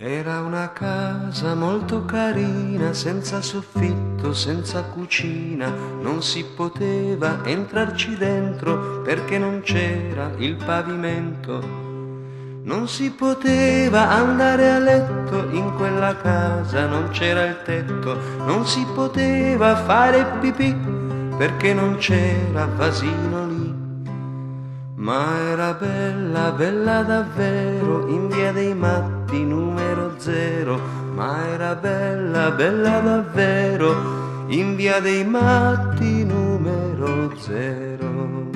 Era una casa molto carina, senza soffitto, senza cucina, non si poteva entrarci dentro perché non c'era il pavimento. Non si poteva andare a letto in quella casa, non c'era il tetto, non si poteva fare pipì perché non c'era vasino lì. Ma era bella, bella davvero, in via dei Matti numero 0. Ma era bella, bella davvero, in via dei Matti numero 0.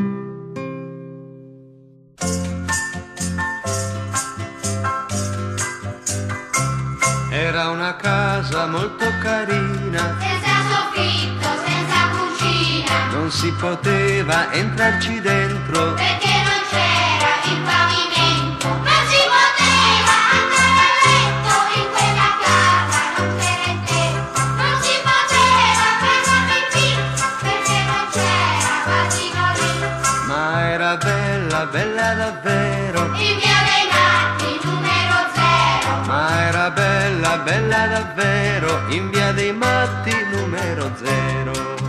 Era una casa molto carina, senza soffitto, senza cucina, non si poteva entrarci dentro perché non c'era il pavimento. Non si poteva andare a letto in quella casa, non c'era il tetto. Non si poteva fare pipì perché non c'era vasino lì. ma era bella, bella davvero. In via dei Matti numero 0. Ma era bella, bella davvero, in via dei Matti numero 0.